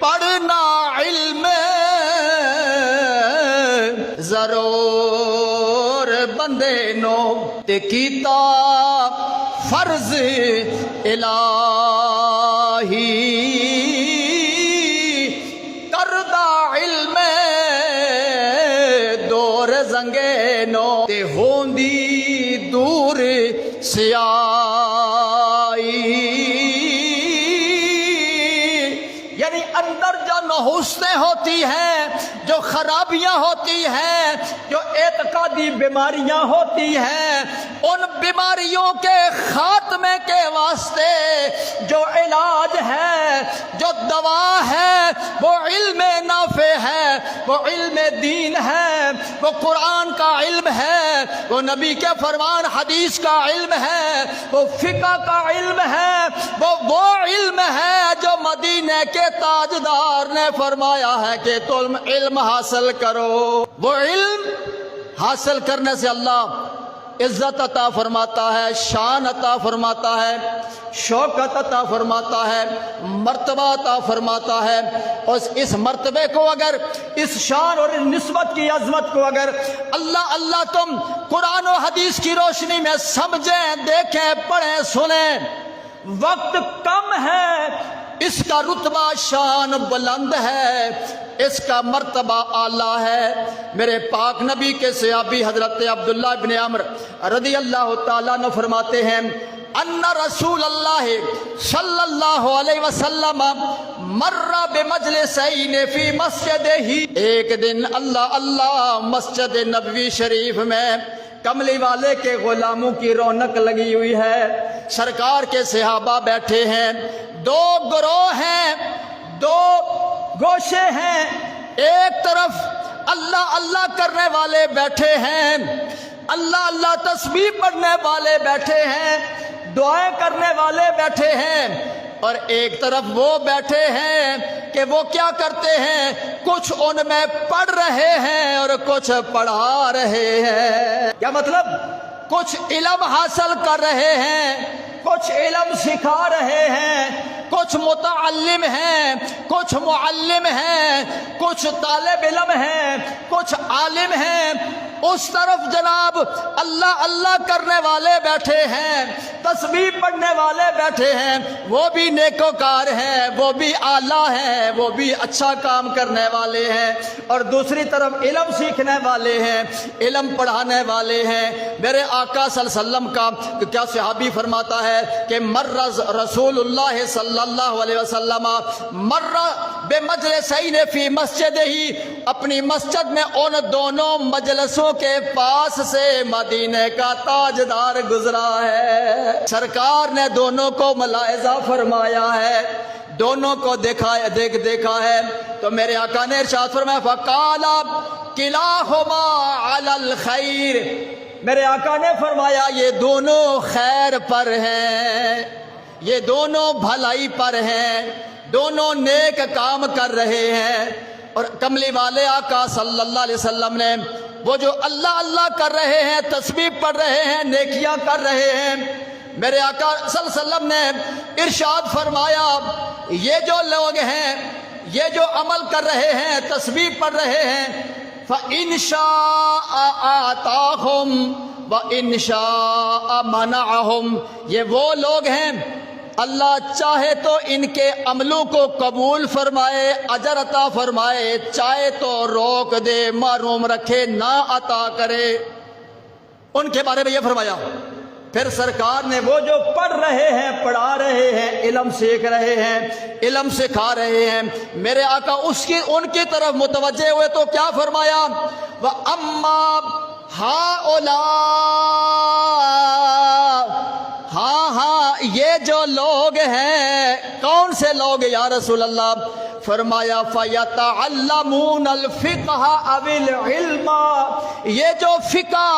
پڑھنا علم ضرور بندے نو تے کیتا فرض الہی کردہ علم دور زنگے نو تے ہوندی دور سیائی، یعنی اندر جو نحوستیں ہوتی ہیں، جو خرابیاں ہوتی ہیں، جو اعتقادی بیماریاں ہوتی ہیں، ان بیماریوں کے خاتمے کے واسطے جو علاج ہے، جو دوا ہے، وہ علم نافع ہے، وہ علم دین ہے، وہ قرآن کا علم ہے، وہ نبی کے فرمان حدیث کا علم ہے، وہ فقہ کا علم ہے، وہ علم ہے جو مدینے کے تاجدار نے فرمایا ہے کہ تم علم حاصل کرو۔ وہ علم حاصل کرنے سے اللہ عزت عطا فرماتا ہے، شان عطا فرماتا ہے، شوکت عطا فرماتا ہے، مرتبہ عطا فرماتا ہے، اور اس مرتبے کو اگر، اس شان اور اس نسبت کی عظمت کو اگر اللہ تم قرآن و حدیث کی روشنی میں سمجھیں، دیکھیں، پڑھیں، سنیں، وقت کم ہے، اس کا رتبہ شان بلند ہے، اس کا مرتبہ اعلیٰ ہے۔ میرے پاک نبی کے صحابی حضرت عبداللہ بن عمرو رضی اللہ تعالیٰ عنہ فرماتے ہیں ان رسول اللہ صلی اللہ علیہ وسلم مر بمجلسین فی مسجدہ، ایک دن اللہ مسجد نبوی شریف میں کملی والے کے غلاموں کی رونق لگی ہوئی ہے، سرکار کے صحابہ بیٹھے ہیں، دو گروہ ہیں، دو گوشے ہیں، ایک طرف اللہ کرنے والے بیٹھے ہیں، اللہ تسبیح پڑھنے والے بیٹھے ہیں، دعائیں کرنے والے بیٹھے ہیں، اور ایک طرف وہ بیٹھے ہیں کہ وہ کیا کرتے ہیں، کچھ ان میں پڑھ رہے ہیں اور کچھ پڑھا رہے ہیں۔ کیا مطلب؟ کچھ علم حاصل کر رہے ہیں، کچھ علم سکھا رہے ہیں، کچھ متعلم ہیں، کچھ معلم ہیں، کچھ طالب علم ہیں، کچھ عالم ہیں۔ اس طرف جناب اللہ کرنے والے بیٹھے ہیں، تسبیح پڑھنے والے بیٹھے ہیں، وہ بھی نیکوکار ہیں، وہ بھی اعلیٰ ہیں، وہ بھی اچھا کام کرنے والے ہیں، اور دوسری طرف علم سیکھنے والے ہیں، علم پڑھانے والے ہیں۔ میرے آقا صلی اللہ علیہ وسلم کا کیا صحابی فرماتا ہے کہ مر رسول اللہ صلی اللہ علیہ وسلم مر بمجلسین فی مسجد ہی، اپنی مسجد میں ان دونوں مجلسوں کے پاس سے مدینے کا تاجدار گزرا ہے، سرکار نے دونوں کو ملاحظہ فرمایا ہے، دونوں کو دیکھا ہے، تو میرے آقا نے ارشاد فرمایا فقال کلاہما علی الخیر، میرے آقا نے فرمایا یہ دونوں خیر پر ہیں، یہ دونوں بھلائی پر ہیں، دونوں نیک کام کر رہے ہیں۔ اور کملی والے آقا صلی اللہ علیہ وسلم نے وہ جو اللہ کر رہے ہیں، تسبیح پڑھ رہے ہیں، نیکیاں کر رہے ہیں، میرے آقا صلی اللہ علیہ وسلم نے ارشاد فرمایا یہ جو لوگ ہیں، یہ جو عمل کر رہے ہیں، تسبیح پڑھ رہے ہیں، فَإِنْ شَاءَ آتَاهُمْ وَإِنْ شَاءَ مَنَعَهُمْ، یہ وہ لوگ ہیں اللہ چاہے تو ان کے عملوں کو قبول فرمائے، اجر عطا فرمائے، چاہے تو روک دے، محروم رکھے، نہ عطا کرے۔ ان کے بارے میں یہ فرمایا۔ پھر سرکار نے وہ جو پڑھ رہے ہیں، پڑھا رہے ہیں، علم سیکھ رہے ہیں، علم سکھا رہے ہیں، میرے آقا ان کی طرف متوجہ ہوئے تو کیا فرمایا، وَأَمَّا هَؤُلَاءِ، ہاں یہ جو لوگ ہیں، کون سے لوگ یا رسول اللہ؟ فرمایا فَيَتَعَلَّمُونَ الْفِقْهَ أَوِ الْعِلْمَ، یہ جو فقہ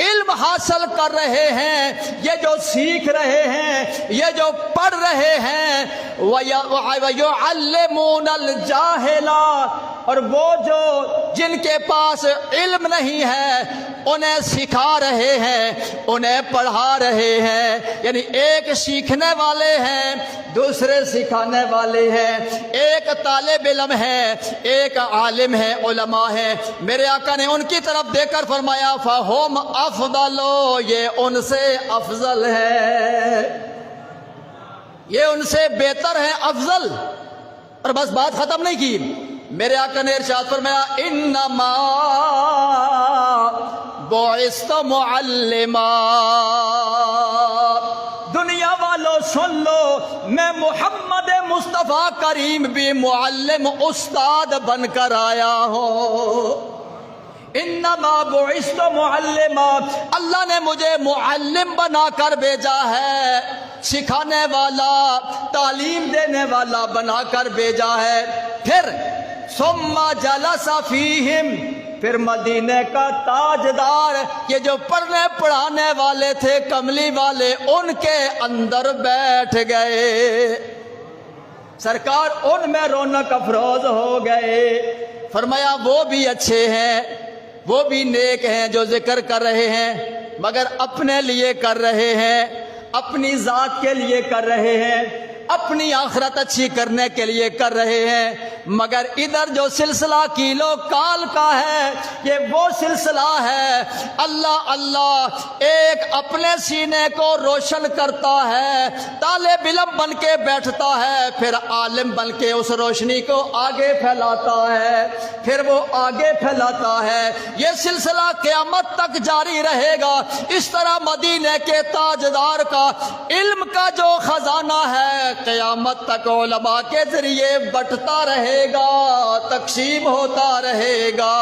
علم حاصل کر رہے ہیں، یہ جو سیکھ رہے ہیں، یہ جو پڑھ رہے ہیں، وَيُعَلِّمُونَ الْجَاهِلَ، اور وہ جو جن کے پاس علم نہیں ہے انہیں سکھا رہے ہیں، انہیں پڑھا رہے ہیں، یعنی ایک سیکھنے والے ہیں دوسرے سکھانے والے ہیں، ایک طالب علم ہے ایک عالم ہے، علماء ہے۔ میرے آقا نے ان کی طرف دیکھ کر فرمایا فَهُمْ أَفْضَلُ، یہ ان سے افضل ہے، یہ ان سے بہتر ہے، افضل۔ اور بس بات ختم نہیں کی، میرے آقا نے ارشاد فرمایا انما بعثت معلما، دنیا والوں سن لو میں محمد مصطفیٰ کریم بھی معلم استاد بن کر آیا ہوں۔ انما بعثت معلما، اللہ نے مجھے معلم بنا کر بھیجا ہے، سکھانے والا تعلیم دینے والا بنا کر بھیجا ہے۔ پھر ثم جلس فیہم، پھر مدینے کا تاجدار، یہ جو پڑھنے پڑھانے والے تھے کملی والے، ان کے اندر بیٹھ گئے، سرکار ان میں رونق افروز ہو گئے۔ فرمایا وہ بھی اچھے ہیں، وہ بھی نیک ہیں جو ذکر کر رہے ہیں، مگر اپنے لیے کر رہے ہیں، اپنی ذات کے لیے کر رہے ہیں، اپنی آخرت اچھی کرنے کے لیے کر رہے ہیں، مگر ادھر جو سلسلہ کیلو کال کا ہے یہ وہ سلسلہ ہے اللہ اللہ، ایک اپنے سینے کو روشن کرتا ہے، طالب علم بن کے بیٹھتا ہے، پھر عالم بن کے اس روشنی کو آگے پھیلاتا ہے، پھر وہ آگے پھیلاتا ہے۔ یہ سلسلہ قیامت تک جاری رہے گا۔ اس طرح مدینے کے تاجدار کا علم کا جو خزانہ ہے قیامت تک علماء کے ذریعے بٹتا رہے گا، تقسیم ہوتا رہے گا۔